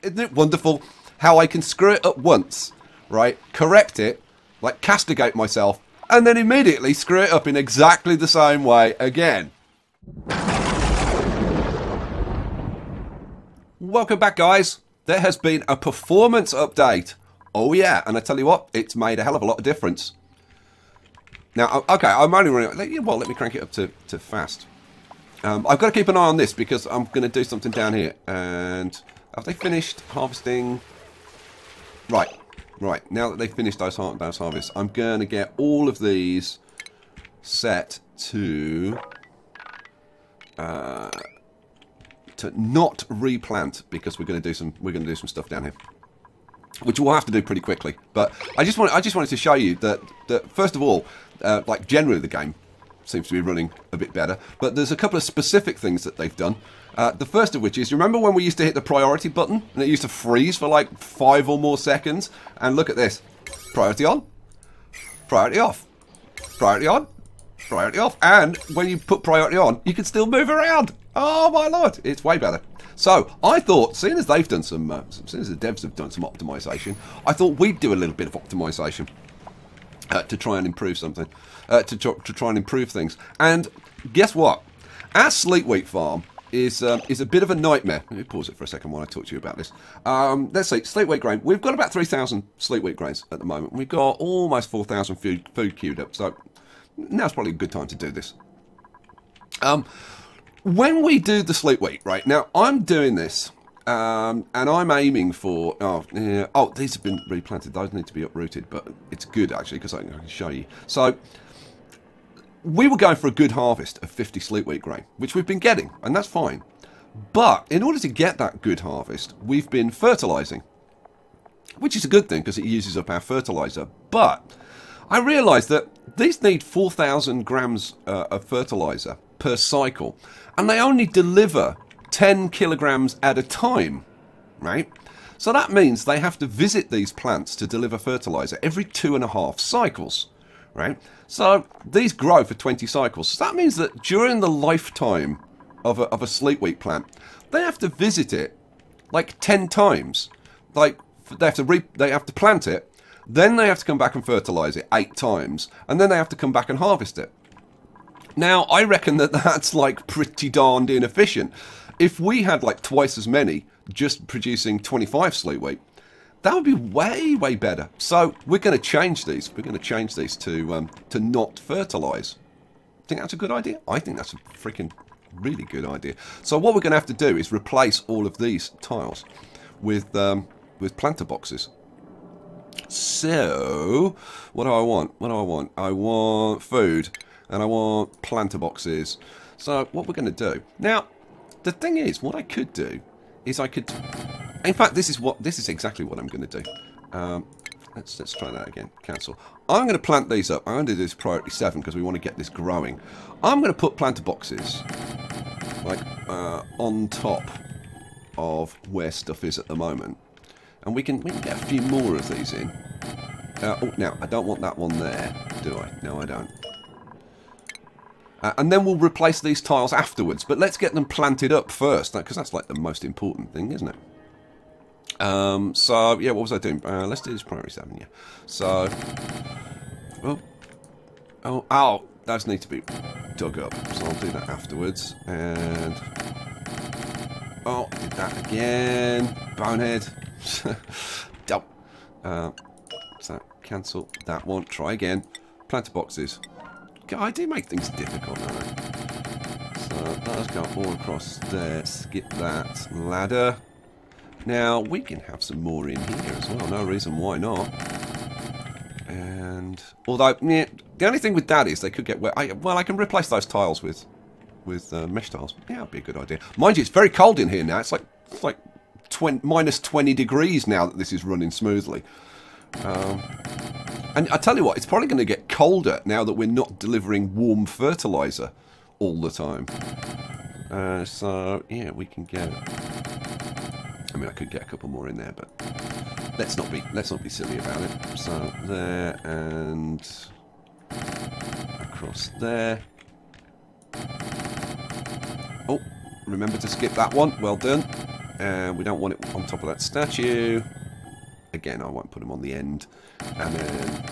Isn't it wonderful how I can screw it up once, right? Correct it, like castigate myself, and then immediately screw it up in exactly the same way again. Welcome back, guys. There has been a performance update. Oh yeah, and I tell you what, it's made a hell of a lot of difference. Now, okay, I'm only running. Well, let me crank it up to fast. I've got to keep an eye on this because I'm going to do something down here. And have they finished harvesting? Right. Now that they've finished those harvests, I'm going to get all of these set to not replant because we're going to do some stuff down here, which we'll have to do pretty quickly. But I just wanted to show you that first of all, like generally the game seems to be running a bit better, but there's a couple of specific things that they've done. The first of which is, you remember when we used to hit the priority button and it used to freeze for like 5 or more seconds? And look at this. Priority on, priority off, priority on, priority off. And when you put priority on, you can still move around. Oh my lord, it's way better. So I thought, seeing as they've done seeing as the devs have done some optimization, I thought we'd do a little bit of optimization to try and improve something. To try and improve things. And guess what? Our sleep week farm is a bit of a nightmare. Let me pause it for a second while I talk to you about this. Let's see, sleep week grain. We've got about 3,000 sleep week grains at the moment. We've got almost 4,000 food queued up. So now's probably a good time to do this. When we do the sleep week, right now, I'm doing this. And I'm aiming for... Oh, these have been replanted. Those need to be uprooted. But it's good, actually, because I can show you. So, we were going for a good harvest of 50 sleep week grain, which we've been getting, and that's fine. But, in order to get that good harvest, we've been fertilising. Which is a good thing, because it uses up our fertiliser. But, I realised that these need 4,000 grams of fertiliser per cycle. And they only deliver 10 kilograms at a time, right? So that means they have to visit these plants to deliver fertilizer every 2.5 cycles, right? So these grow for 20 cycles. So that means that during the lifetime of a sleep week plant, they have to visit it like 10 times. Like they have to plant it, then they have to come back and fertilize it 8 times, and then they have to come back and harvest it. Now, I reckon that that's like pretty darned inefficient. If we had like twice as many just producing 25 sleep week, that would be way, way better. So we're going to change these. We're going to change these to not fertilize. Think that's a good idea? I think that's a freaking really good idea. So what we're going to have to do is replace all of these tiles with planter boxes. So what do I want? What do I want? I want food and I want planter boxes. So what we're going to do now. The thing is, what I could do is I could... In fact, this is exactly what I'm going to do. Let's try that again. Cancel. I'm going to plant these up. I'm going to do this priority 7 because we want to get this growing. I'm going to put planter boxes like on top of where stuff is at the moment, and we can get a few more of these in. Oh, now I don't want that one there, do I? No, I don't. And then we'll replace these tiles afterwards. But let's get them planted up first, because that's like the most important thing, isn't it? So, yeah, what was I doing? Let's do this priority 7, yeah. So, oh, those need to be dug up. So I'll do that afterwards. And, oh, did that again. Bonehead. Dump. So, cancel that one. Try again. Planter boxes. I do make things difficult, don't I? So let's go all across there. Skip that ladder. Now we can have some more in here as well. No reason why not. And although yeah, the only thing with that is they could get wet. Well, I can replace those tiles with mesh tiles. Yeah, that'd be a good idea. Mind you, it's very cold in here now. It's like minus 20 degrees now that this is running smoothly. And I tell you what, it's probably going to get colder now that we're not delivering warm fertilizer all the time. So yeah, we can get. I mean, I could get a couple more in there, but let's not be silly about it. So there and across there. Oh, remember to skip that one. Well done. And we don't want it on top of that statue. Again, I won't put them on the end. And then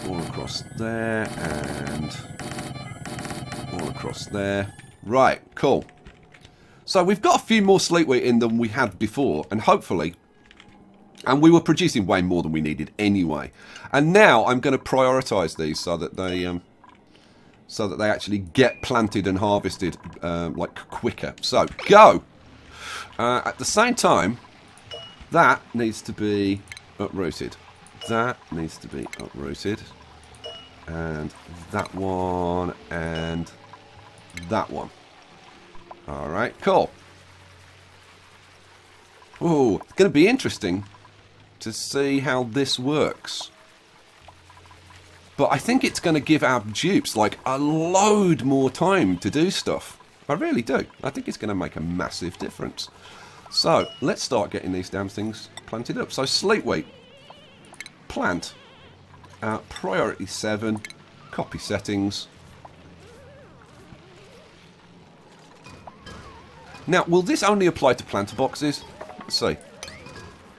all across there and all across there. Right, cool. So we've got a few more sleep weight in than we had before, and hopefully, and we were producing way more than we needed anyway. And now I'm going to prioritise these so that they actually get planted and harvested like quicker. So go. At the same time, that needs to be uprooted. That needs to be uprooted. And that one and that one. Alright, cool. Ooh, it's going to be interesting to see how this works. But I think it's going to give our dupes like a load more time to do stuff. I really do. I think it's going to make a massive difference. So, let's start getting these damn things planted up. So, sleep week. Plant. Priority 7. Copy settings. Now, will this only apply to planter boxes? Let's see.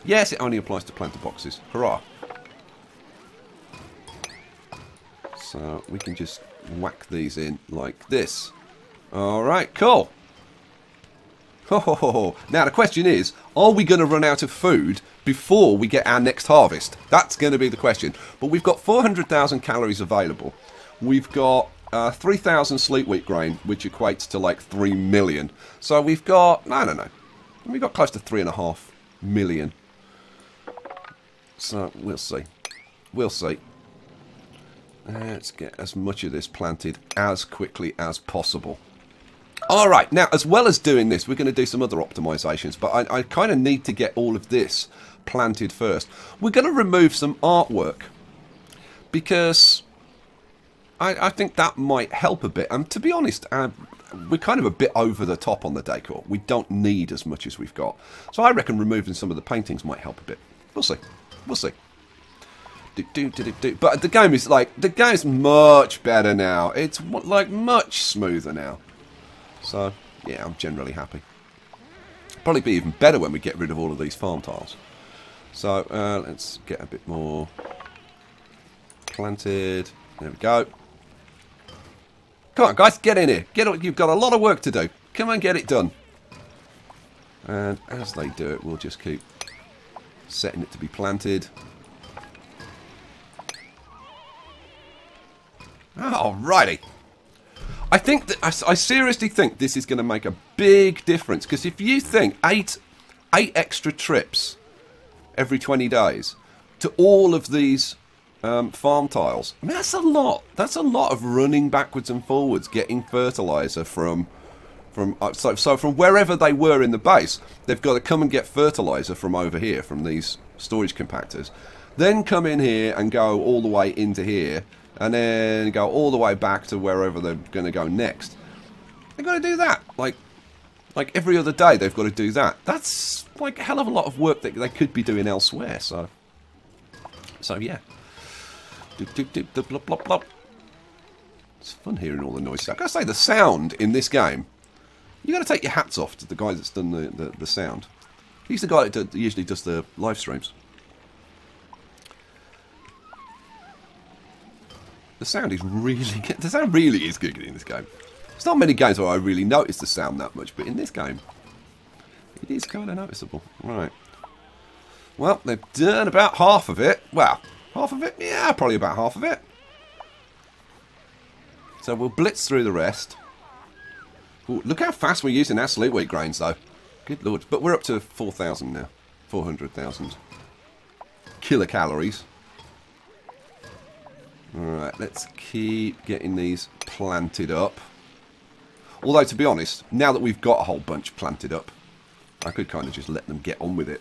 Yes, it only applies to planter boxes. Hurrah. So, we can just whack these in like this. Alright, cool. Ho, ho, ho, ho. Now, the question is, are we going to run out of food before we get our next harvest? That's going to be the question. But we've got 400,000 calories available. We've got 3,000 sleep wheat grain, which equates to like 3 million. So we've got, I don't know, we've got close to 3.5 million. So we'll see. We'll see. Let's get as much of this planted as quickly as possible. Alright, now as well as doing this, we're going to do some other optimizations, but I kind of need to get all of this planted first. We're going to remove some artwork because I think that might help a bit. And to be honest, we're kind of a bit over the top on the decor. We don't need as much as we've got. So I reckon removing some of the paintings might help a bit. We'll see. We'll see. But the game is like, the game's much better now. It's like much smoother now. So, yeah, I'm generally happy. Probably be even better when we get rid of all of these farm tiles. So, let's get a bit more planted. There we go. Come on, guys, get in here. You've got a lot of work to do. Come on, get it done. And as they do it, we'll just keep setting it to be planted. Alrighty. I think that I seriously think this is going to make a big difference, because if you think eight extra trips every 20 days to all of these farm tiles, I mean, that's a lot. That's a lot of running backwards and forwards, getting fertilizer from wherever they were in the base. They've got to come and get fertilizer from over here, from these storage compactors, then come in here and go all the way into here, and then go all the way back to wherever they're going to go next. They've got to do that. Like every other day they've got to do that. That's like a hell of a lot of work that they could be doing elsewhere. So yeah. It's fun hearing all the noises. I've got to say, the sound in this game, you got to take your hats off to the guy that's done the sound. He's the guy that usually does the live streams. The sound is really good. The sound really is good in this game. There's not many games where I really notice the sound that much, but in this game, it is kind of noticeable. Right. Well, they've done about half of it. Well, half of it? Yeah, probably about half of it. So we'll blitz through the rest. Ooh, look how fast we're using our sleep weight grains, though. Good lord. But we're up to 4,000 now. 400,000 kilocalories. Alright, let's keep getting these planted up. Although, to be honest, now that we've got a whole bunch planted up, I could kind of just let them get on with it.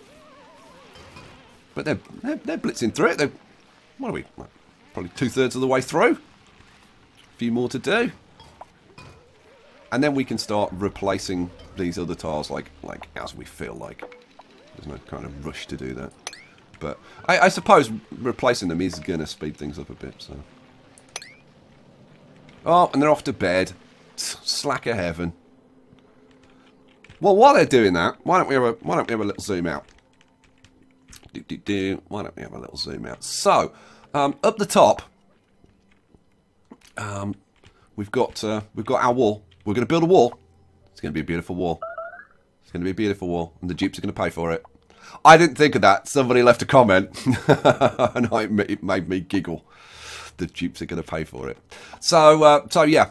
But they're blitzing through it. What are we? Probably 2/3 of the way through. A few more to do. And then we can start replacing these other tiles like as we feel like. There's no kind of rush to do that. But I suppose replacing them is going to speed things up a bit. So. Oh, and they're off to bed. Slack of heaven. Well, while they're doing that, why don't we have a little zoom out? Why don't we have a little zoom out? So, up the top, we've got our wall. We're going to build a wall. It's going to be a beautiful wall. It's going to be a beautiful wall, and the dupes are going to pay for it. I didn't think of that. Somebody left a comment, and it made me giggle. The dupes are going to pay for it. So yeah.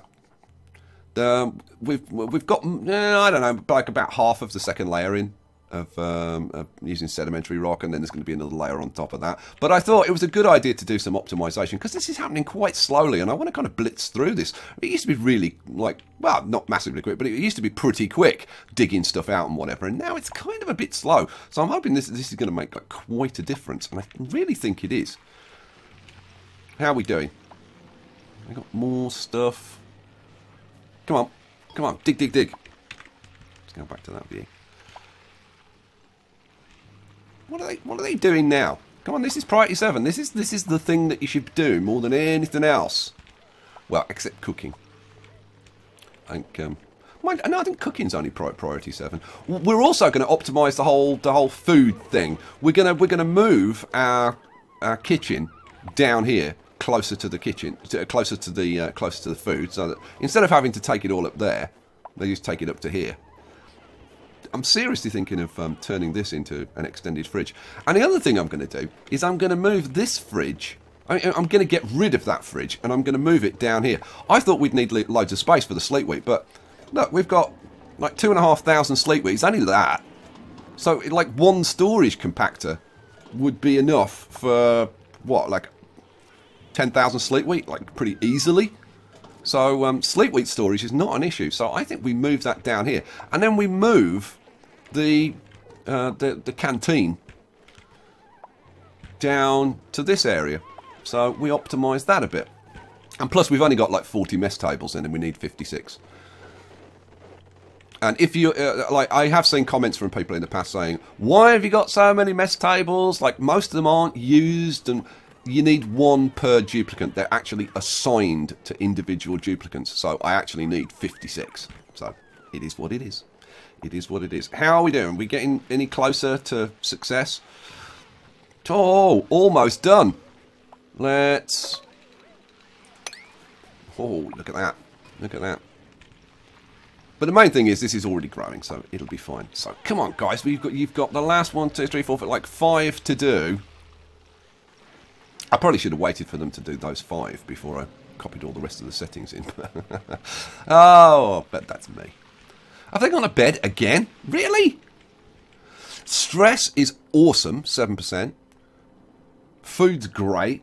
We've got I don't know, like about half of the second layer in of using sedimentary rock, and then there's going to be another layer on top of that. But I thought it was a good idea to do some optimization because this is happening quite slowly, and I want to kind of blitz through this. It used to be really like, well, not massively quick, but it used to be pretty quick digging stuff out and whatever, and now it's kind of a bit slow. So I'm hoping this is going to make like quite a difference, and I really think it is. How are we doing? I got more stuff. Come on, come on, dig, dig, dig. Let's go back to that view. What are they doing now? Come on, this is priority 7. This is the thing that you should do more than anything else. Well, except cooking. I think I think cooking's only priority 7. We're also going to optimize the whole food thing. We're gonna move our kitchen down here, closer to the kitchen, closer to the food, so that instead of having to take it all up there, they just take it up to here. I'm seriously thinking of turning this into an extended fridge. And the other thing I'm going to do is I'm going to move this fridge. I'm going to get rid of that fridge, and I'm going to move it down here. I thought we'd need loads of space for the sleep week, but look, we've got like 2,500 sleep weeks, only that. So like one storage compactor would be enough for what, like 10,000 sleep week, like pretty easily. So sleep week storage is not an issue. So I think we move that down here, and then we move the canteen down to this area. So we optimise that a bit. And plus we've only got like 40 mess tables in, and we need 56. And if you like, I have seen comments from people in the past saying, "Why have you got so many mess tables? Like most of them aren't used." And you need one per duplicant. They're actually assigned to individual duplicants. So I actually need 56. So it is what it is. It is what it is. How are we doing? Are we getting any closer to success? Oh, almost done. Let's... Oh, look at that. Look at that. But the main thing is this is already growing, so it'll be fine. So come on, guys. You've got the last 1, 2, 3, 4, like 5 to do. I probably should have waited for them to do those 5 before I copied all the rest of the settings in. Oh, but that's me. Have they gone to bed again? Really? Stress is awesome, 7%. Food's great.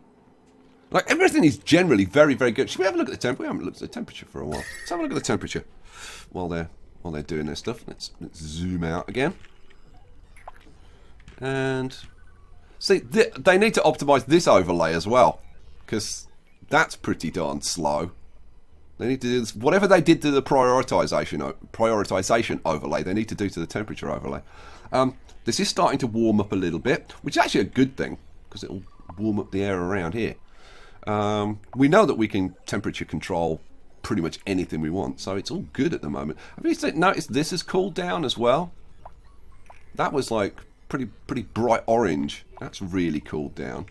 Like, everything is generally very, very good. Should we have a look at the temperature? We haven't looked at the temperature for a while. Let's have a look at the temperature while they're doing their stuff. Let's zoom out again. And... see, they need to optimise this overlay as well, because that's pretty darn slow. They need to do this, whatever they did to the prioritization overlay, they need to do to the temperature overlay. This is starting to warm up a little bit, which is actually a good thing, because it'll warm up the air around here. We know that we can temperature control pretty much anything we want, so it's all good at the moment. Have you noticed this has cooled down as well? That was like pretty bright orange. That's really cooled down.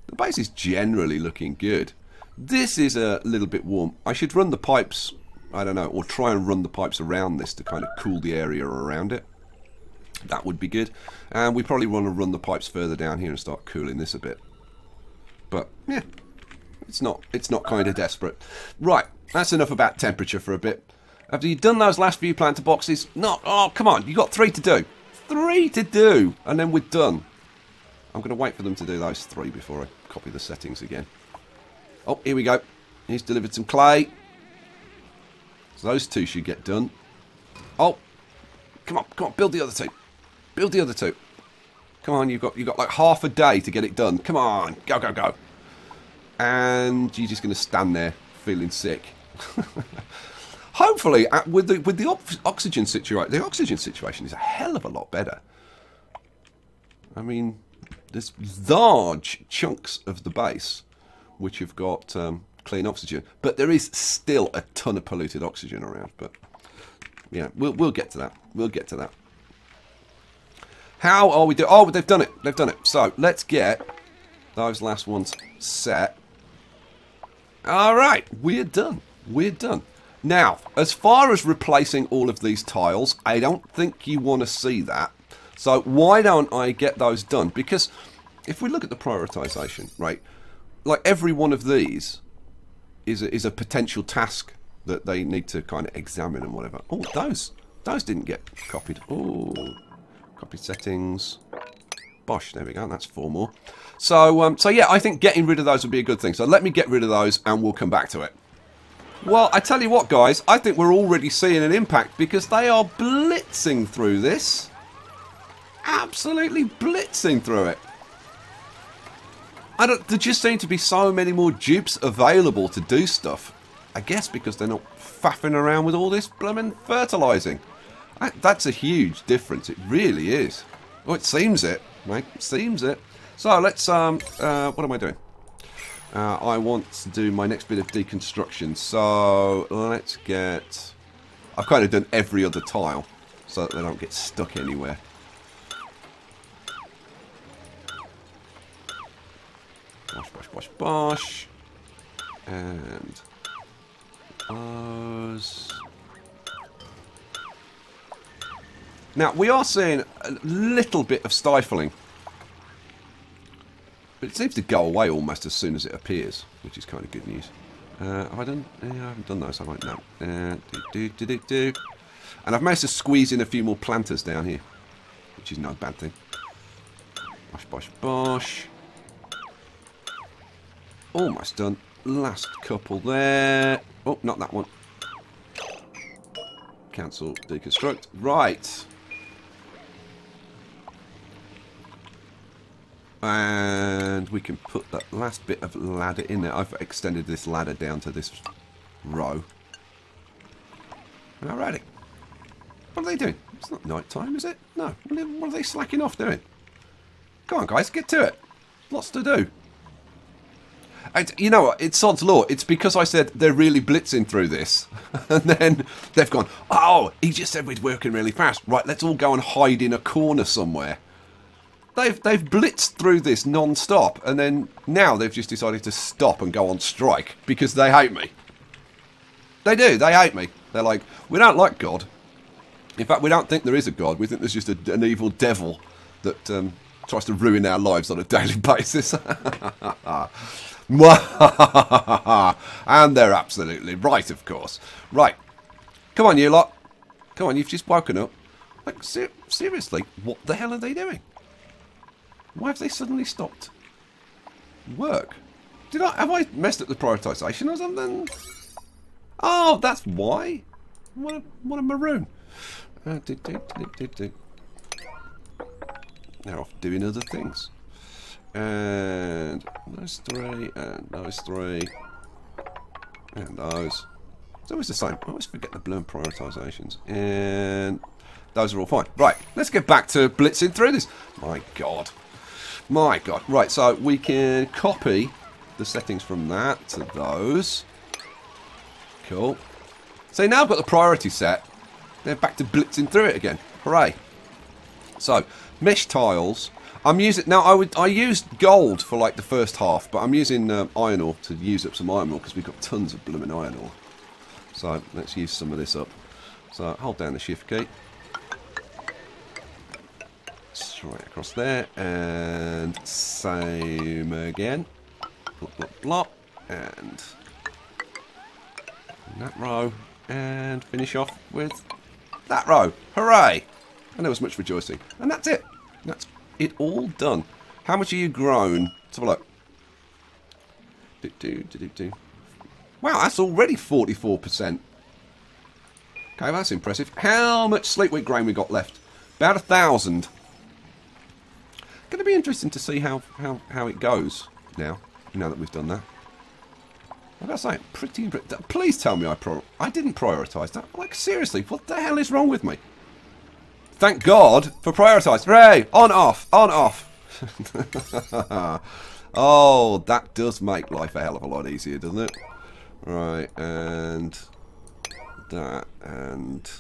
The base is generally looking good. This is a little bit warm. I should run the pipes, I don't know, or try and run the pipes around this to kind of cool the area around it. That would be good. And we probably want to run the pipes further down here and start cooling this a bit. But yeah, it's not kind of desperate. Right, that's enough about temperature for a bit. Have you done those last few planter boxes? Not. Oh, come on, you got 3 to do. 3 to do, and then we're done. I'm going to wait for them to do those 3 before I copy the settings again. Oh, here we go. He's delivered some clay. So those 2 should get done. Oh, come on, build the other 2. Build the other 2. Come on, you've got like half a day to get it done. Come on, go, go, go. And you're just going to stand there feeling sick. Hopefully, with the oxygen situation is a hell of a lot better. I mean, there's large chunks of the base which have got clean oxygen, but there is still a ton of polluted oxygen around. But Yeah, we'll get to that. We'll get to that. How are we doing? Oh, they've done it. They've done it. So let's get those last ones set. All right, we're done. We're done. Now, as far as replacing all of these tiles, I don't think you want to see that. So why don't I get those done? Because if we look at the prioritization, right, like every one of these is a potential task that they need to kind of examine and whatever. Oh, those didn't get copied. Oh, copy settings. Bosh, there we go. That's 4 more. So, so yeah, I think getting rid of those would be a good thing. So let me get rid of those and we'll come back to it. Well, I tell you what, guys, I think we're already seeing an impact because they are blitzing through this. Absolutely blitzing through it. There just seem to be so many more dupes available to do stuff. I guess because they're not faffing around with all this blooming fertilising. That's a huge difference. It really is. Oh, it seems it, mate. It seems it. So let's, what am I doing? I want to do my next bit of deconstruction. So let's get... I've kind of done every other tile so that they don't get stuck anywhere. Bosh, bosh, bosh, bosh. And those. Now, we are seeing a little bit of stifling. But it seems to go away almost as soon as it appears, which is kind of good news. Have I done? I haven't done those, have I? No. And I've managed to squeeze in a few more planters down here, which is no bad thing. Bosh, bosh, bosh. Almost done. Last couple there. Oh, not that one. Cancel, deconstruct. Right. And we can put that last bit of ladder in there. I've extended this ladder down to this row. Alrighty. What are they doing? It's not night time, is it? No. What are they slacking off doing? Come on, guys, get to it. Lots to do. And you know what? It's sod's law. It's because I said they're really blitzing through this. And then they've gone, oh, he just said we're working really fast. Right, let's all go and hide in a corner somewhere. They've blitzed through this non-stop. And then now they've just decided to stop and go on strike because they hate me. They do. They hate me. They're like, we don't like God. In fact, we don't think there is a God. We think there's just an evil devil that tries to ruin our lives on a daily basis. And they're absolutely right, of course. Right. Come on, you lot. Come on, you've just woken up. Like, seriously, what the hell are they doing? Why have they suddenly stopped work? Have I messed up the prioritisation or something? Oh, that's why. What a maroon. They're off doing other things. And those 3, and those 3, and those. It's always the same. I always forget the blown prioritisations. And those are all fine. Right, let's get back to blitzing through this. My God. My God. Right, so we can copy the settings from that to those. Cool. So now I've got the priority set. They're back to blitzing through it again. Hooray. So, mesh tiles. I'm using... Now, I used gold for, like, the first half, but I'm using iron ore to use up some iron ore because we've got tons of blooming iron ore. So, let's use some of this up. So, hold down the shift key. Straight across there. And same again. Blop, blop, blop. And that row. And finish off with that row. Hooray! And there was much rejoicing. And that's it. That's it all done. How much have you grown? Let's have a look. Wow, that's already 44%. Okay, that's impressive. How much sleep-wheat grain we got left? About 1,000. Going to be interesting to see how it goes now that we've done that. I've got to say, pretty impressive. Please tell me I didn't prioritise that. Like, seriously, what the hell is wrong with me? Thank God for prioritise. Hooray! On, off. On, off. Oh, that does make life a hell of a lot easier, doesn't it? Right, and that, and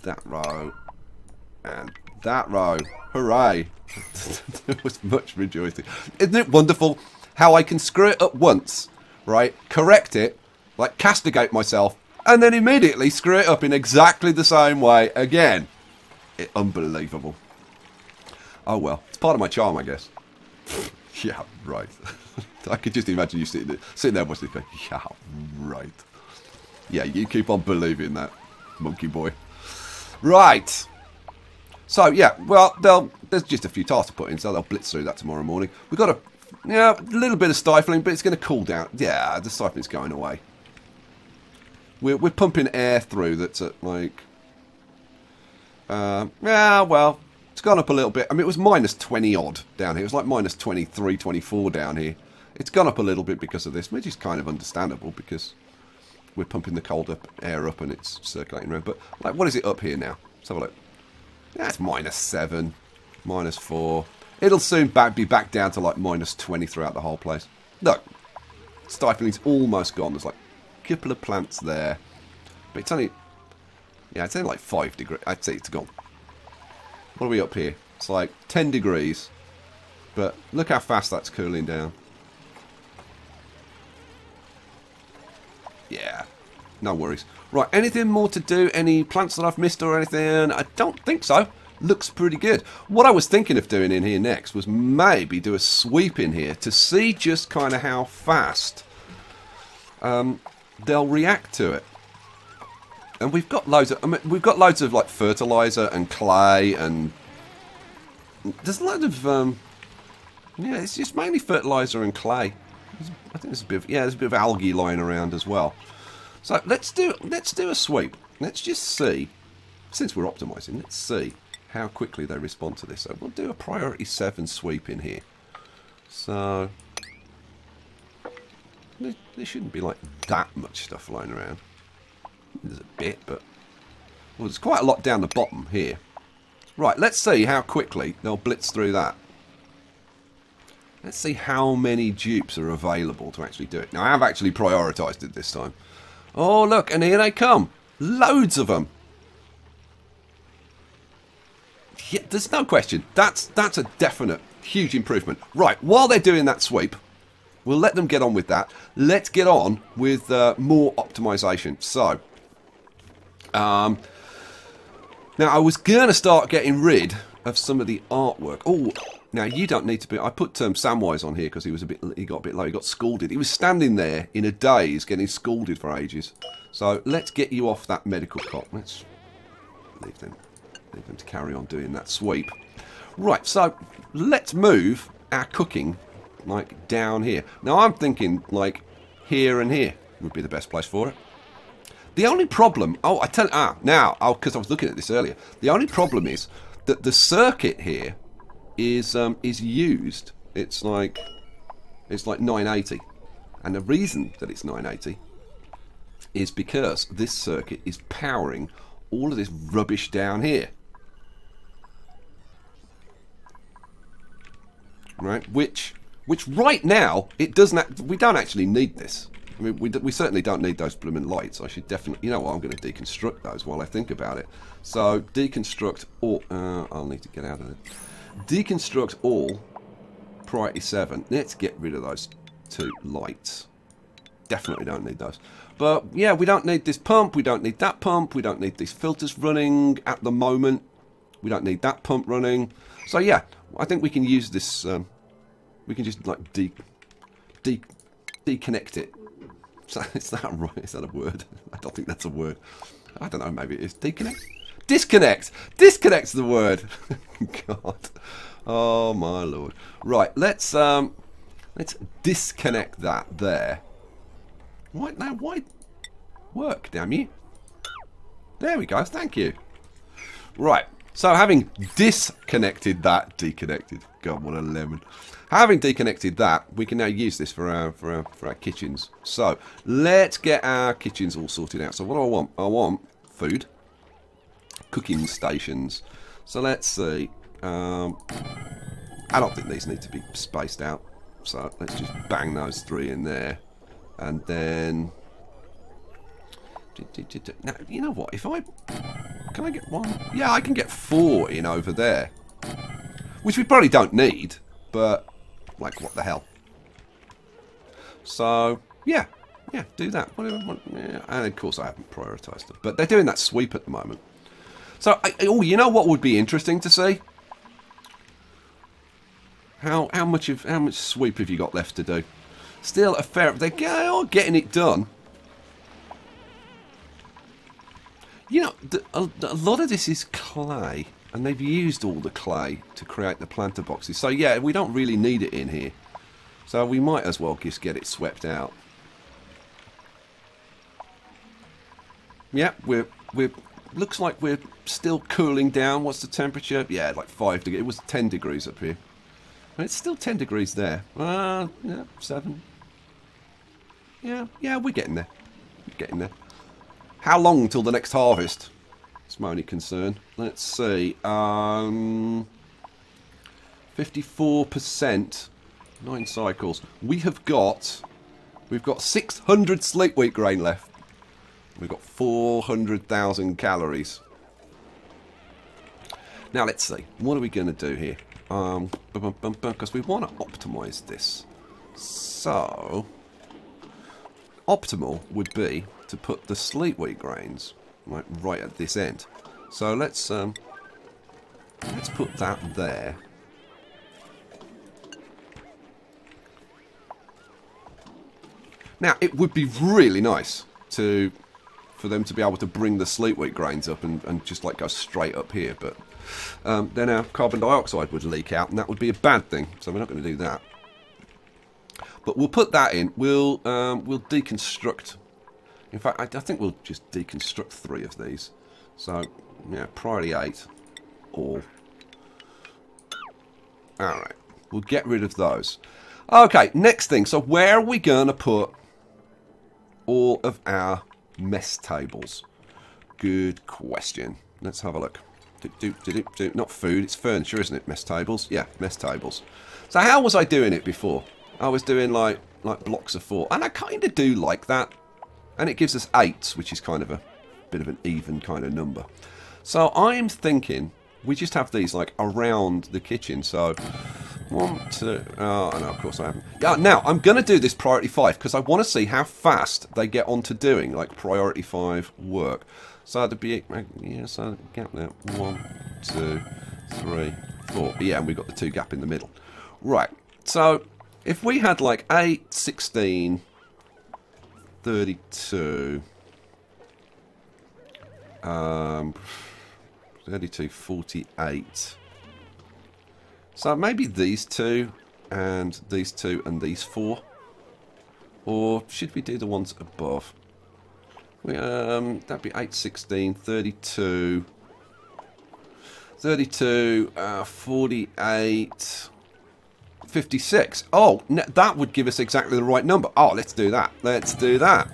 That row. And that row. Hooray. There was much rejoicing. Isn't it wonderful how I can screw it up once, right? Correct it, like castigate myself, and then immediately screw it up in exactly the same way again. Unbelievable. Oh well, it's part of my charm, I guess. Yeah, right. I could just imagine you sitting there watching it going, yeah, right. Yeah, you keep on believing that, monkey boy. Right. So, yeah, well, there's just a few tasks to put in, so they'll blitz through that tomorrow morning. We've got a little bit of stifling, but it's going to cool down. Yeah, the stifling's going away. We're pumping air through that's at, like... yeah, well, it's gone up a little bit. I mean, it was minus 20 odd down here. It was like minus 23, 24 down here. It's gone up a little bit because of this, which is kind of understandable because we're pumping the cold air up and it's circulating around. But, like, what is it up here now? Let's have a look. That's minus 7, minus 4. It'll soon be back down to like minus 20 throughout the whole place. Look, stifling's almost gone. There's like a couple of plants there. But it's only, yeah, it's only like 5 degrees. I'd say it's gone. What are we up here? It's like 10 degrees. But look how fast that's cooling down. Yeah, no worries. Right, anything more to do? Any plants that I've missed or anything? I don't think so. Looks pretty good. What I was thinking of doing in here next was maybe do a sweep in here to see just kind of how fast they'll react to it. And we've got loads of, I mean, we've got loads of like fertilizer and clay and there's loads of yeah, it's just mainly fertilizer and clay. I think there's a bit of, yeah, there's a bit of algae lying around as well. So let's do a sweep. Let's just see, since we're optimizing, let's see how quickly they respond to this. So we'll do a priority 7 sweep in here. So there shouldn't be like that much stuff lying around. There's a bit, but well, there's quite a lot down the bottom here. Right, let's see how quickly they'll blitz through that. Let's see how many dupes are available to actually do it. Now, I have actually prioritized it this time. Oh, look, and here they come. Loads of them. Yeah, there's no question. That's a definite, huge improvement. Right, while they're doing that sweep, we'll let them get on with that. Let's get on with more optimization. So, now I was going to start getting rid of some of the artwork. Oh, now you don't need to be... I put Samwise on here because he got a bit low. He got scalded. He was standing there in a daze getting scalded for ages. So let's get you off that medical cot. Let's leave them to carry on doing that sweep. Right, so let's move our cooking like down here. Now I'm thinking like here and here would be the best place for it. The only problem, because I was looking at this earlier. The only problem is that the circuit here is used. It's like 980, and the reason that it's 980 is because this circuit is powering all of this rubbish down here. Right, which right now it doesn't. We don't actually need this. I mean, we certainly don't need those blooming lights. I should definitely, you know what, I'm going to deconstruct those while I think about it. So deconstruct all. I'll need to get out of it. Deconstruct all. Priority 7. Let's get rid of those 2 lights. Definitely don't need those. But yeah, we don't need this pump. We don't need that pump. We don't need these filters running at the moment. We don't need that pump running. So yeah, I think we can use this. We can just like deconnect it. So, is that right? Is that a word? I don't think that's a word. I don't know. Maybe it is. Deconnect. Disconnect. Disconnect's the word. God. Oh my lord. Right. Let's disconnect that there. Right now, why work? Damn you. There we go. Thank you. Right. So having disconnected that, deconnected. God, what a lemon. Having deconnected that, we can now use this for our kitchens. So let's get our kitchens all sorted out. So what do I want? I want food, cooking stations. So let's see. I don't think these need to be spaced out. So let's just bang those 3 in there, and then Now, you know what? If I... Can I get one? Yeah, I can get 4 in over there. Which we probably don't need, but... Like, what the hell? So, yeah. Yeah, do that. Whatever. Yeah. And, of course, I haven't prioritised them. But they're doing that sweep at the moment. So, oh, you know what would be interesting to see? How much sweep have you got left to do? Still a fair... They are getting it done. You know, a lot of this is clay, and they've used all the clay to create the planter boxes. So yeah, we don't really need it in here. So we might as well just get it swept out. Yeah, we're looks like we're still cooling down. What's the temperature? Yeah, like 5 degrees. It was 10 degrees up here. And it's still 10 degrees there. Yeah, 7. Yeah, we're getting there. We're getting there. How long till the next harvest? That's my only concern. Let's see. 54%. 9 cycles. We've got 600 sleep wheat grain left. We've got 400,000 calories. Now let's see. What are we going to do here? Because we want to optimize this. So, optimal would be to put the sleep wheat grains right at this end. So let's put that there. Now it would be really nice for them to be able to bring the sleep wheat grains up and just like go straight up here, but then our carbon dioxide would leak out, and that would be a bad thing. So we're not going to do that. But we'll put that in. We'll deconstruct. In fact, I think we'll just deconstruct 3 of these. So, yeah, priority 8, all. Alright, we'll get rid of those. Okay, next thing. So where are we going to put all of our mess tables? Good question. Let's have a look. Not food, it's furniture, isn't it? Mess tables? Yeah, mess tables. So how was I doing it before? I was doing like blocks of 4. And I kind of do like that. And it gives us 8, which is kind of a bit of an even kind of number. So I'm thinking we just have these like around the kitchen. So 1, 2, oh no, of course I haven't. Yeah, now I'm going to do this priority 5 because I want to see how fast they get on to doing like priority 5 work. So there'd be, yeah, so gap there. 1, 2, 3, 4. Yeah, and we've got the 2 gap in the middle. Right, so if we had like 8, 16... 32, 32, 48. So maybe these 2 and these 2 and these 4. Or should we do the ones above? That'd be 8, 16, 32, 32, 48... 56. Oh, that would give us exactly the right number. Oh, let's do that. Let's do that.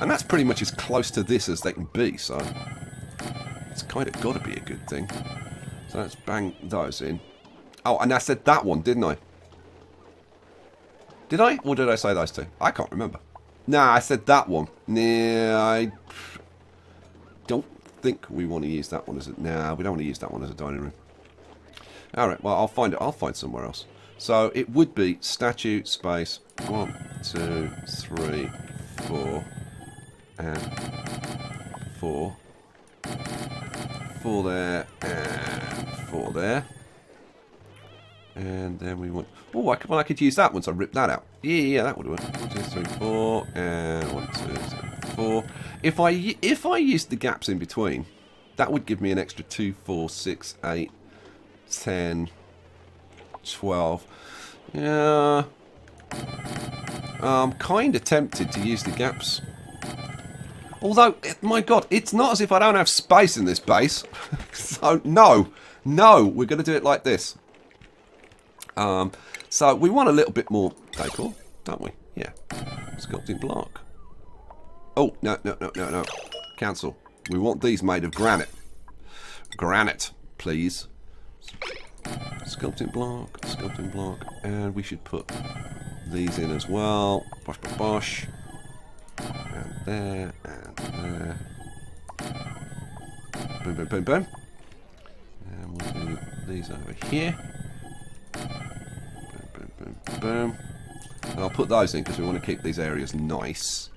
And that's pretty much as close to this as they can be, so it's kind of got to be a good thing. So let's bang those in. Oh, and I said that one, didn't I? Did I? Or did I say those 2? I can't remember. Nah, I said that one. Nah, I don't think we want to use that one as a... Nah, we don't want to use that one as a dining room. Alright, well, I'll find it. I'll find somewhere else. So it would be statue space 1, 2, 3, 4, and 4. 4 there, and 4 there. And then we want... Oh, I could use that once I rip that out. Yeah, that would work. 1, 2, 3, 4, and 1, 2, 3, 4. If I used the gaps in between, that would give me an extra 2, 4, 6, 8, 10... 12. Yeah. I'm kind of tempted to use the gaps. Although, my god, it's not as if I don't have space in this base. So, no, we're going to do it like this. So, we want a little bit more decor, don't we? Yeah. Sculpting block. Oh, no. Cancel. We want these made of granite. Granite, please. Sculpting block, and we should put these in as well. Bosh. And there, and there. Boom, boom, boom, boom. And we'll do these over here. Boom, boom, boom, boom. And I'll put those in because we want to keep these areas nice.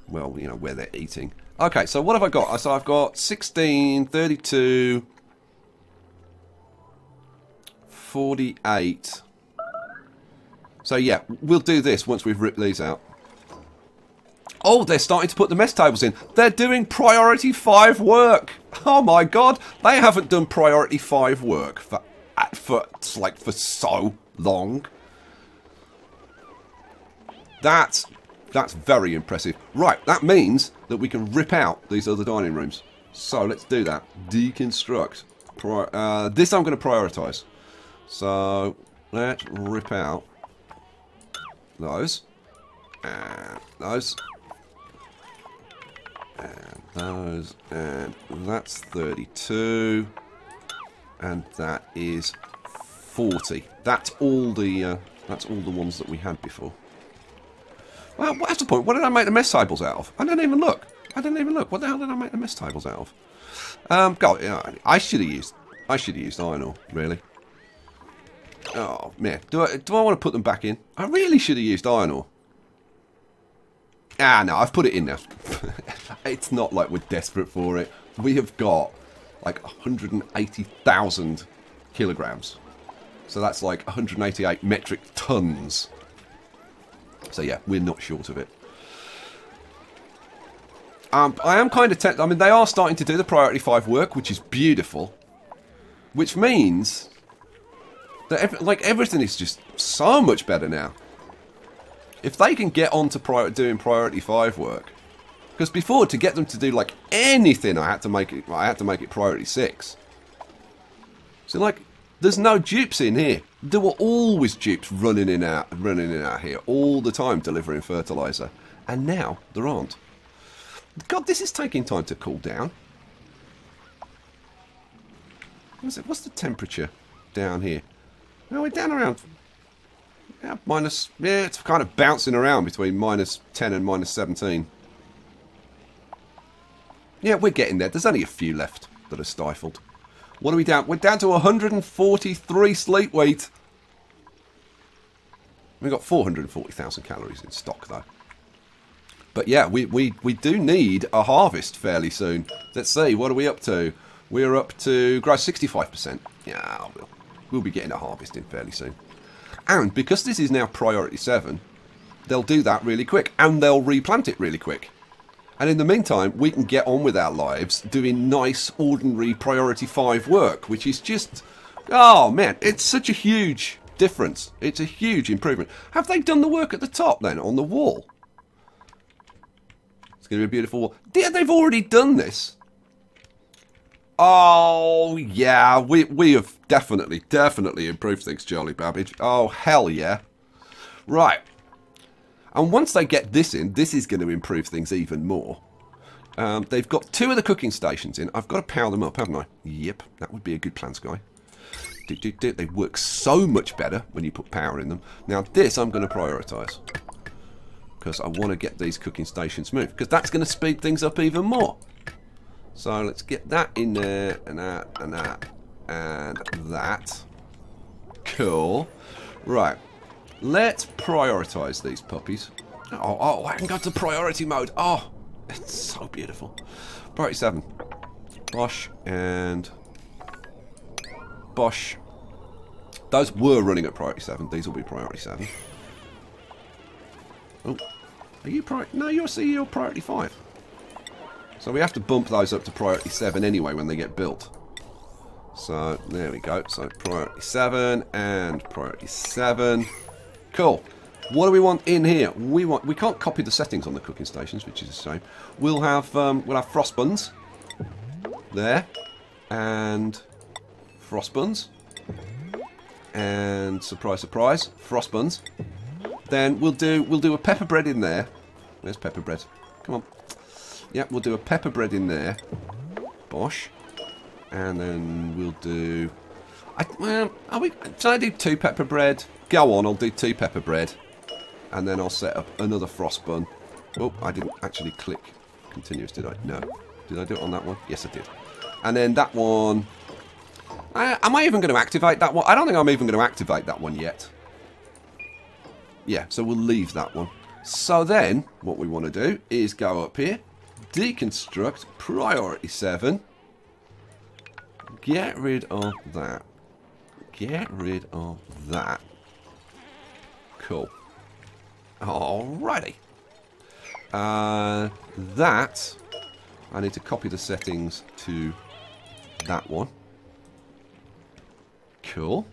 Well, you know, where they're eating. Okay, so what have I got? So I've got 16, 32, 48. So yeah, we'll do this once we've ripped these out. Oh, they're starting to put the mess tables in. They're doing priority 5 work. Oh my god, they haven't done priority 5 work for so long. That's very impressive. Right, that means that we can rip out these other dining rooms. So let's do that. Deconstruct. This I'm going to prioritize. So let's rip out those and those. And those, and that's 32, and that is 40. That's all the ones that we had before. Well, what's the point? What did I make the mess tables out of? I didn't even look. What the hell did I make the mess tables out of? God, you know, I should have used iron ore, really. Oh man, do I want to put them back in? I really should have used iron ore. Ah, no, I've put it in now. It's not like we're desperate for it. We have got like 180,000 kilograms. So that's like 188 metric tons. So yeah, we're not short of it. I am kind of tempted. I mean, they are starting to do the priority 5 work, which is beautiful. Which means that everything is just so much better now. If they can get on to doing priority 5 work, because before, to get them to do like anything, I had to make it priority 6. So like, there's no dupes in here. There were always dupes running in out here all the time, delivering fertilizer, and now there aren't. God, this is taking time to cool down. What's the temperature down here? Well, we're down around. Yeah, it's kind of bouncing around between -10 and -17. Yeah, we're getting there. There's only a few left that are stifled. What are we down? We're down to 143 sleep weight. We've got 440,000 calories in stock, though. But yeah, we do need a harvest fairly soon. Let's see, what are we up to? We're up to grow 65%. Yeah, we'll be getting a harvest in fairly soon. And because this is now priority 7, they'll do that really quick. And they'll replant it really quick. And in the meantime, we can get on with our lives doing nice, ordinary priority 5 work, which is just... Oh, man, it's such a huge difference. It's a huge improvement. Have they done the work at the top, then, on the wall? It's going to be a beautiful wall. Yeah, they've already done this. Oh, yeah, we have definitely improved things, Charlie Babbage. Oh, hell yeah. Right. And once they get this in, this is going to improve things even more. They've got 2 of the cooking stations in. I've got to power them up, haven't I? Yep, that would be a good plan, Skye. They work so much better when you put power in them. Now, this I'm going to prioritise. Because I want to get these cooking stations moved. Because that's going to speed things up even more. So let's get that in there, and that, and that, and that. Cool. Right. Let's prioritise these puppies. Oh, I can go to priority mode. Oh, it's so beautiful. Priority 7. Bosh and Bosh. Those were running at priority 7. These will be priority 7. Oh, are you priority? No, you're priority 5. So we have to bump those up to priority 7 anyway when they get built. So there we go. So priority 7 and priority 7. Cool. What do we want in here? We can't copy the settings on the cooking stations, which is a shame. We'll have frost buns there, and frost buns, and surprise, surprise, frost buns. Then we'll do a pepper bread in there. Where's pepper bread? Come on. Yep, we'll do a pepper bread in there. Bosh. And then we'll do... Shall I do 2 pepper bread? Go on, I'll do 2 pepper bread. And then I'll set up another frost bun. Oh, I didn't actually click continuous, did I? No. Did I do it on that one? Yes, I did. And then that one... am I even going to activate that one? I don't think I'm even going to activate that one yet. Yeah, so we'll leave that one. So then, what we want to do is go up here, deconstruct, priority 7, get rid of that. Get rid of that. Cool. Alrighty. That, I need to copy the settings to that one. Cool.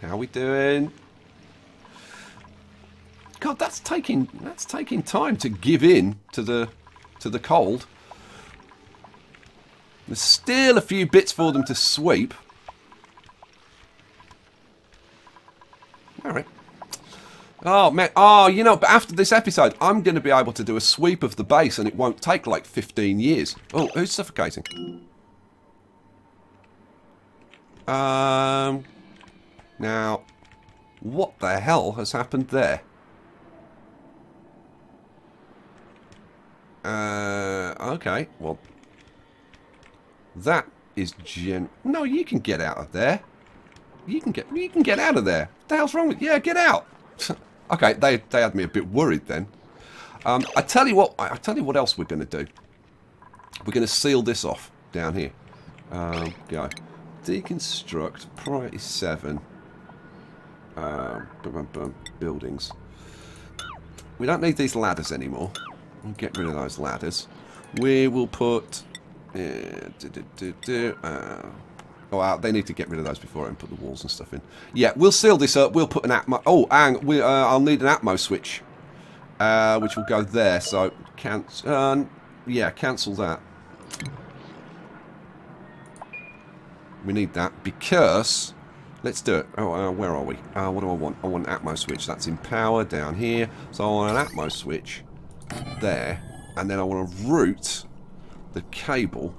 How we doing? God, that's taking time to give in to the cold. There's still a few bits for them to sweep. All right. Oh man. Oh, you know, but after this episode, I'm going to be able to do a sweep of the base, and it won't take like 15 years. Oh, who's suffocating? Now, what the hell has happened there? Okay, well, that is No, you can get out of there. You can get out of there. What the hell's wrong with you? Yeah, get out. Okay, they had me a bit worried then. I tell you what else we're going to do. We're going to seal this off down here. Go. Deconstruct, priority 7. Buildings. We don't need these ladders anymore. We'll get rid of those ladders. We will put... oh, they need to get rid of those before I put the walls and stuff in. Yeah, we'll seal this up. We'll put an Atmo... Oh, and I'll need an Atmo switch. Which will go there. So, yeah, cancel that. We need that because... Let's do it. Oh, where are we? What do I want? I want an Atmo switch. That's in power down here. So I want an Atmo switch there. And then I want to route the cable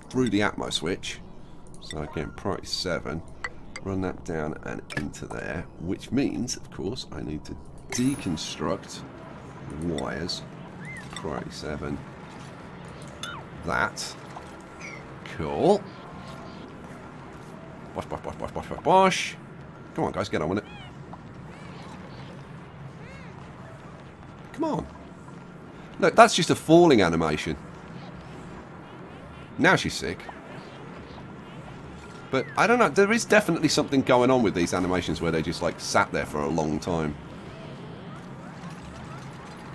through the Atmo switch. So again, priority 7. Run that down and into there. Which means, of course, I need to deconstruct the wires. Priority 7. That. Cool. Bosh, bosh, bosh, bosh, bosh, bosh, bosh. Come on, guys, get on with it. Come on. Look, that's just a falling animation. Now she's sick. But, I don't know, there is definitely something going on with these animations where they just, like, sat there for a long time.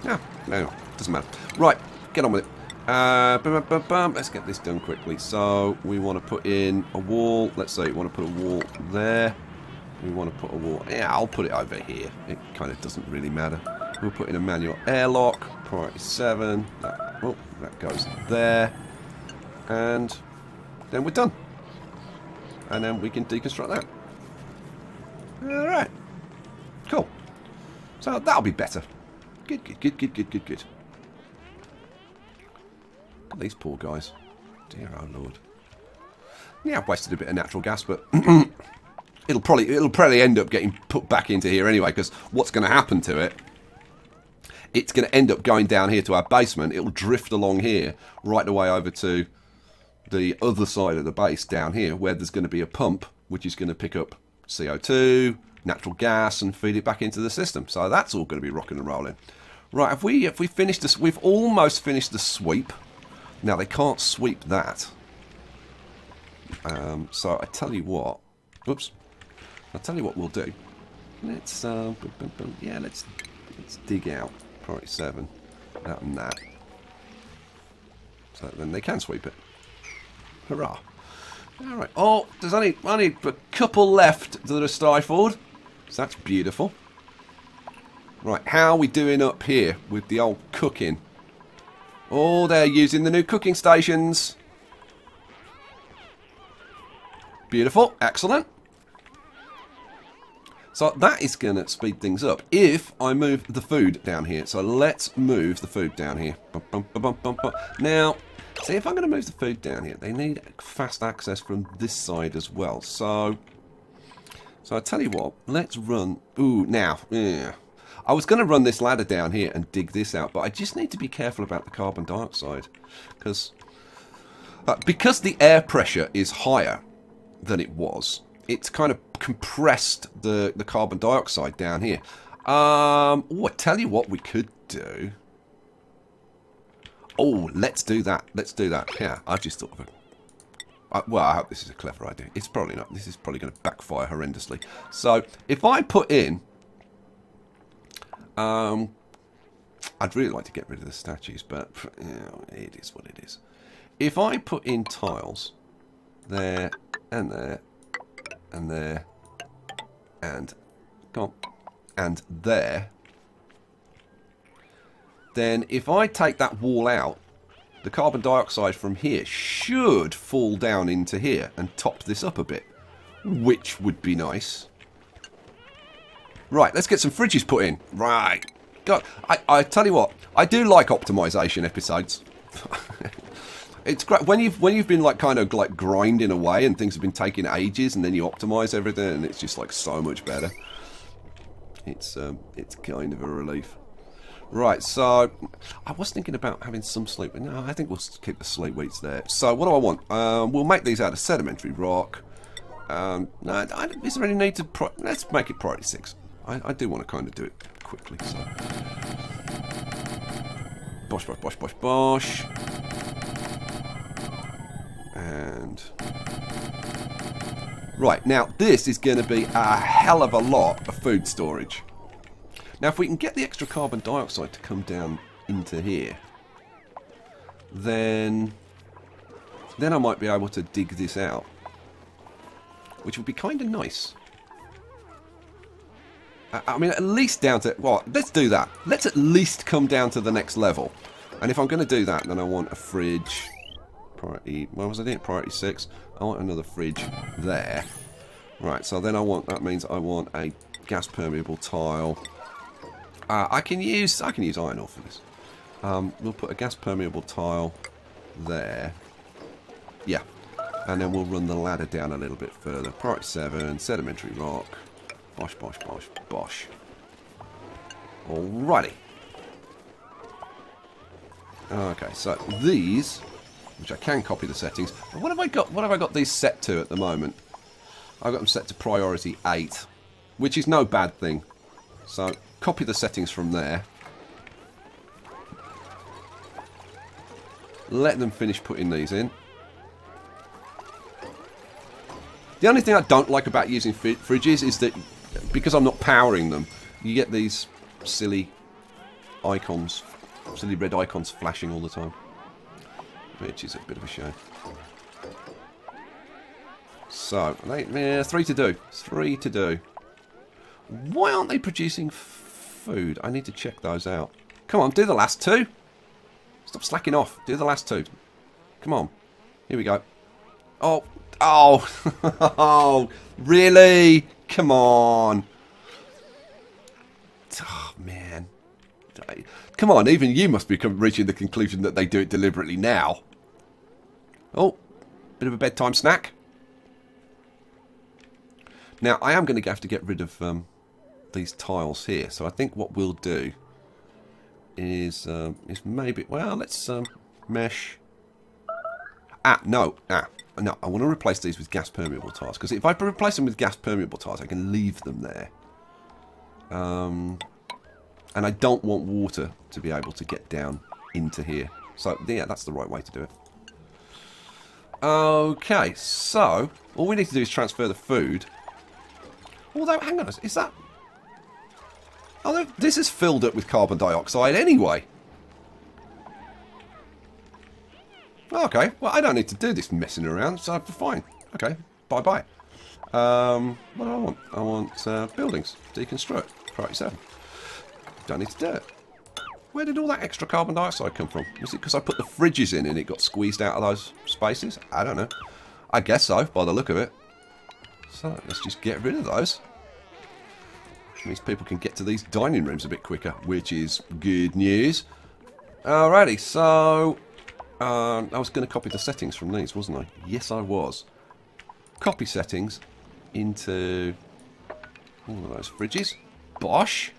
No, doesn't matter. Right, get on with it. Let's get this done quickly. So we want to put in a wall. Let's say we want to put a wall there. We want to put a wall. Yeah, I'll put it over here. It kind of doesn't really matter. We'll put in a manual airlock. Priority 7. That goes there. And then we're done. And then we can deconstruct that. Alright. Cool. So that'll be better. Good. These poor guys. Dear oh lord. Yeah, I've wasted a bit of natural gas, but it'll probably end up getting put back into here anyway, because what's going to happen to it, it's going to end up going down here to our basement. It'll drift along here right the way over to the other side of the base down here, where there's going to be a pump which is going to pick up CO2, natural gas, and feed it back into the system. So that's all going to be rocking and rolling. Right, if we finished this, we've almost finished the sweep. Now, they can't sweep that. So, I tell you what. Oops. I'll tell you what we'll do. Let's, yeah, let's dig out priority 7. That and that. So, then they can sweep it. Hurrah. Alright. Oh, there's only a couple left that are stifled. So, that's beautiful. Right, how are we doing up here with the old cooking? Oh, they're using the new cooking stations. Beautiful. Excellent. So that is going to speed things up if I move the food down here. So let's move the food down here. Now, see, if I'm going to move the food down here, they need fast access from this side as well. So I tell you what, let's run... Ooh, now, yeah. I was going to run this ladder down here and dig this out, but I just need to be careful about the carbon dioxide. Because the air pressure is higher than it was, it's kind of compressed the carbon dioxide down here. Oh, I tell you what we could do. Oh, let's do that. Let's do that. Yeah, I just thought of it. Well, I hope this is a clever idea. It's probably not. This is probably going to backfire horrendously. So, if I put in... I'd really like to get rid of the statues, but you know, it is what it is. If I put in tiles there and there and there and there, then if I take that wall out, the carbon dioxide from here should fall down into here and top this up a bit, which would be nice. Right, let's get some fridges put in. Right. God, I tell you what, I do like optimization episodes. It's great when you've been like kind of like grinding away and things have been taking ages, and then you optimize everything and it's just like so much better. It's kind of a relief. Right, so I was thinking about having some sleep. No, I think we'll keep the sleep weights there. So what do I want? We'll make these out of sedimentary rock. No, is there any need to... Let's make it priority 6. I do want to kind of do it quickly. So bosh, bosh, bosh, bosh, bosh. And... Right, now this is going to be a hell of a lot of food storage. Now, if we can get the extra carbon dioxide to come down into here, then I might be able to dig this out, which would be kind of nice. I mean, at least down to... Well, let's do that. Let's at least come down to the next level. And if I'm going to do that, then I want a fridge. Priority... What was I doing? Priority 6. I want another fridge there. Right, so then I want... That means I want a gas permeable tile... I can use iron ore for this. We'll put a gas permeable tile there. Yeah. And then we'll run the ladder down a little bit further. Priority 7, sedimentary rock. Bosh, bosh, bosh, bosh. Alrighty. Okay, so these, which I can copy the settings. What have I got these set to at the moment? I've got them set to priority 8, which is no bad thing. So copy the settings from there. Let them finish putting these in. The only thing I don't like about using fridges is that because I'm not powering them, you get these silly icons, silly red icons flashing all the time, which is a bit of a shame. So, 3 to do. 3 to do. Why aren't they producing food? I need to check those out. Come on, do the last 2. Stop slacking off. Do the last 2. Come on. Here we go. Oh. Oh. Oh. Really? Come on. Oh, man. Come on, even you must be reaching the conclusion that they do it deliberately now. Oh. Bit of a bedtime snack. Now, I am going to have to get rid of these tiles here. So I think what we'll do is maybe... Well, let's mesh... No. No, I want to replace these with gas permeable tiles. Because if I replace them with gas permeable tiles, I can leave them there. And I don't want water to be able to get down into here. So, yeah, that's the right way to do it. Okay, so all we need to do is transfer the food. Although, hang on, is that... Oh, this is filled up with carbon dioxide anyway. Okay, well, I don't need to do this messing around, so fine. Okay, bye-bye. What do I want? I want buildings. Deconstruct. Priority 7. Don't need to do it. Where did all that extra carbon dioxide come from? Was it because I put the fridges in and it got squeezed out of those spaces? I don't know. I guess so, by the look of it. So, let's just get rid of those. Which means people can get to these dining rooms a bit quicker, which is good news. Alrighty, so... I was going to copy the settings from these, wasn't I? Yes, I was. Copy settings into all of those fridges. Bosh.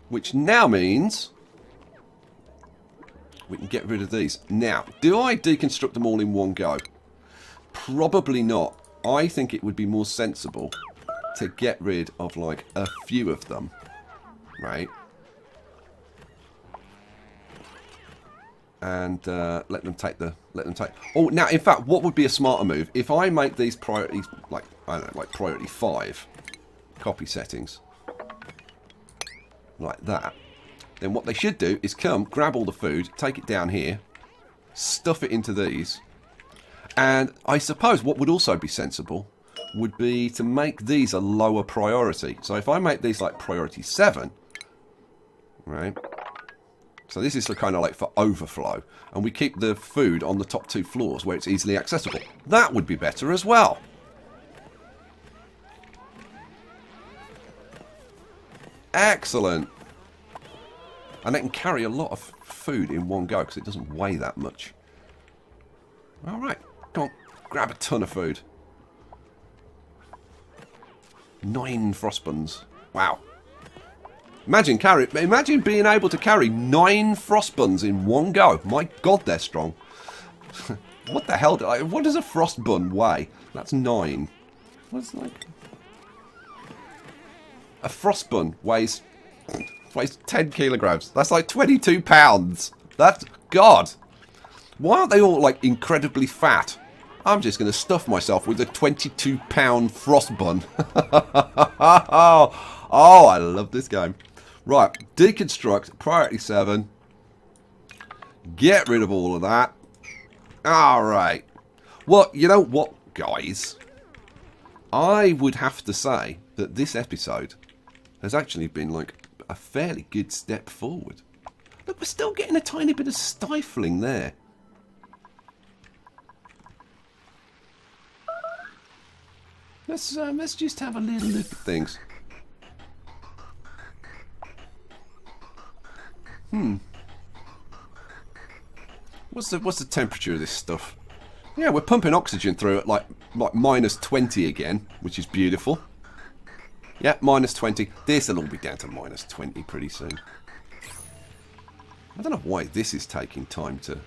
Which now means we can get rid of these. Now, do I deconstruct them all in one go? Probably not. I think it would be more sensible to get rid of like a few of them, right? And let them take. Oh, now in fact, what would be a smarter move if I make these priorities like I don't know, like priority 5 copy settings like that? Then what they should do is come, grab all the food, take it down here, stuff it into these, and I suppose what would also be sensible would be to make these a lower priority. So if I make these like priority 7, right? So this is the kind of like for overflow, and we keep the food on the top 2 floors where it's easily accessible. That would be better as well. Excellent. And they can carry a lot of food in one go because it doesn't weigh that much. Alright, come on, grab a ton of food. 9 frost buns. Wow. Imagine being able to carry 9 frost buns in one go. My God, they're strong. What the hell? What does a frost bun weigh? That's 9. What's like... A frost bun weighs 10 kilograms. That's like 22 pounds. That's... God. Why aren't they all like incredibly fat? I'm just going to stuff myself with a 22-pound frost bun. Oh, I love this game. Right, deconstruct, priority 7. Get rid of all of that. Alright. Well, you know what, guys? I would have to say that this episode has actually been like a fairly good step forward. Look, we're still getting a tiny bit of stifling there. Let's just have a little look at things. What's the temperature of this stuff? Yeah, we're pumping oxygen through at like minus 20 again, which is beautiful. Yeah, minus 20. This'll all be down to minus 20 pretty soon. I don't know why this is taking time to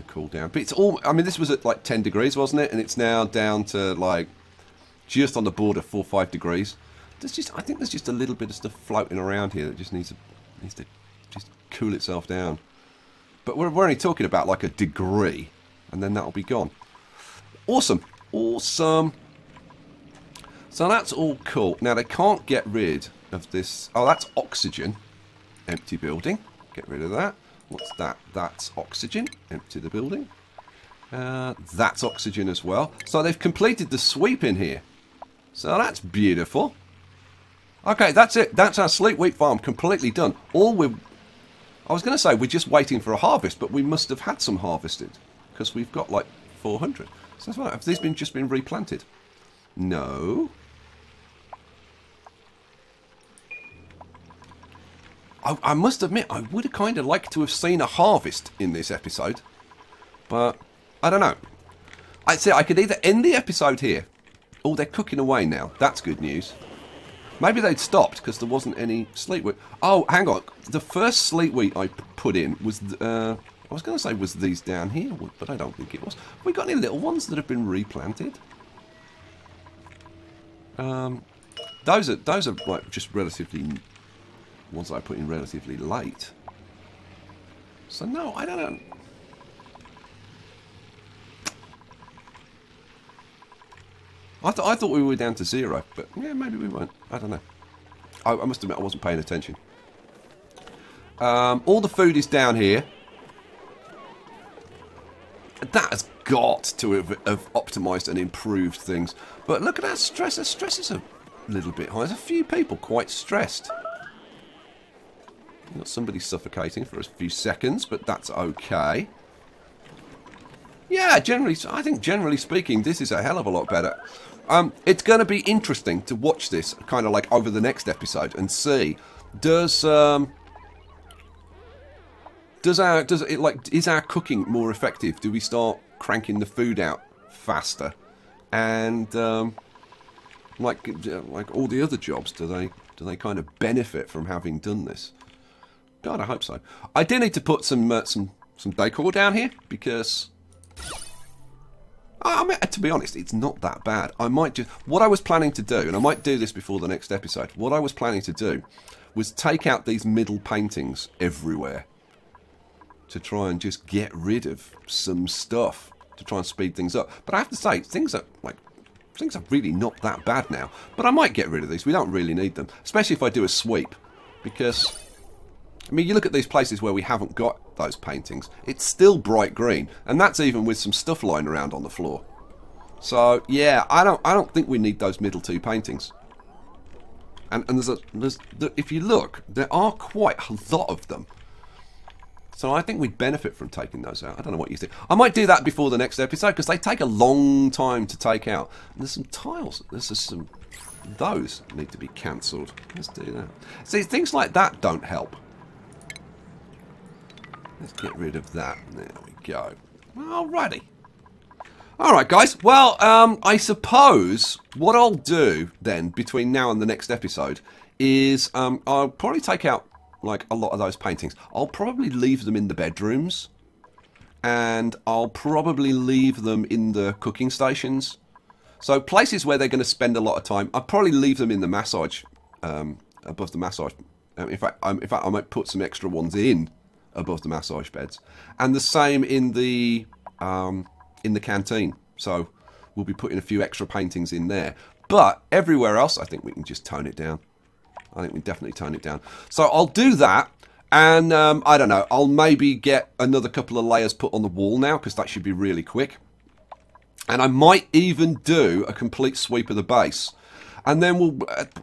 cool down. But it's all... I mean, this was at like 10 degrees, wasn't it? And it's now down to like just on the border, 4 or 5 degrees. I think there's just a little bit of stuff floating around here that just needs to just cool itself down. But we're only talking about like a degree, and then that'll be gone. Awesome. Awesome. So that's all cool. Now, they can't get rid of this... Oh, that's oxygen. Empty building. Get rid of that. What's that? That's oxygen. Empty the building. That's oxygen as well. So they've completed the sweep in here. So that's beautiful. Okay, that's it. That's our sleep wheat farm completely done. I was going to say we're just waiting for a harvest, but we must have had some harvested because we've got like 400. So that's right. Have these just been replanted? No. I must admit, I would have kind of liked to have seen a harvest in this episode, but I don't know. I'd say I could either end the episode here. Oh, they're cooking away now. That's good news. Maybe they'd stopped because there wasn't any sleet wheat. Oh, hang on. The first sleet wheat I put in was... I was going to say was these down here, but I don't think it was. Have we got any little ones that have been replanted? Those are like just relatively... ones that I put in relatively late. So no, I don't know. I thought we were down to 0, but yeah, maybe we weren't. I don't know. I must admit I wasn't paying attention. All the food is down here. That has got to have optimised and improved things. But look at that stress. The stress is a little bit high. There's a few people quite stressed. Got somebody suffocating for a few seconds, but that's okay. Yeah, I think generally speaking, this is a hell of a lot better. It's going to be interesting to watch this kind of like over the next episode and see is our cooking more effective? Do we start cranking the food out faster? And like all the other jobs, do Do they kind of benefit from having done this? God, I hope so. I do need to put some decor down here because, I mean, to be honest, it's not that bad. I might just, what I was planning to do, and I might do this before the next episode, what I was planning to do was take out these middle paintings everywhere to try and just get rid of some stuff to try and speed things up. But I have to say, things are really not that bad now. But I might get rid of these. We don't really need them, especially if I do a sweep, because I mean, you look at these places where we haven't got those paintings, it's still bright green, and that's even with some stuff lying around on the floor. So yeah, I don't think we need those middle two paintings. And if you look, there are quite a lot of them. So I think we'd benefit from taking those out. I don't know what you think. I might do that before the next episode because they take a long time to take out. And there's some tiles. Those need to be cancelled. Let's do that. See, things like that don't help. Let's get rid of that. There we go. Alrighty. Alright, guys. Well, I suppose what I'll do then between now and the next episode is I'll probably take out like a lot of those paintings. I'll probably leave them in the bedrooms, and I'll probably leave them in the cooking stations. So places where they're going to spend a lot of time, I'll probably leave them in the massage, above the massage. In fact, I might put some extra ones in above the massage beds, and the same in the canteen. So we'll be putting a few extra paintings in there. But everywhere else, I think we can just tone it down. I think we definitely tone it down. So I'll do that, and I don't know, I'll maybe get another couple of layers put on the wall now, because that should be really quick. And I might even do a complete sweep of the base. And then we'll,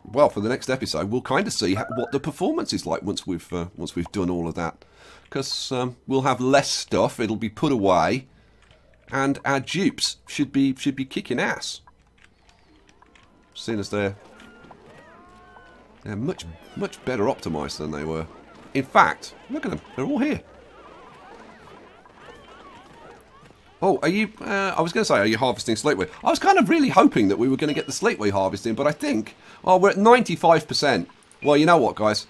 well, for the next episode, we'll kind of see what the performance is like once we've done all of that. Because we'll have less stuff, it'll be put away, and our dupes should be kicking ass. Seeing as they're much better optimised than they were. In fact, look at them. They're all here. Oh, are you... I was going to say, are you harvesting sleepweed? I was kind of really hoping that we were going to get the sleepweed harvesting, but I think... Oh, we're at 95%. Well, you know what, guys?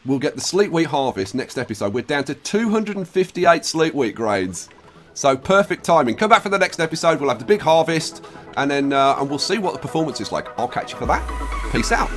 We'll get the sleepweed harvest next episode. We're down to 258 sleepweed grains. So, perfect timing. Come back for the next episode. We'll have the big harvest. And then and we'll see what the performance is like. I'll catch you for that. Peace out.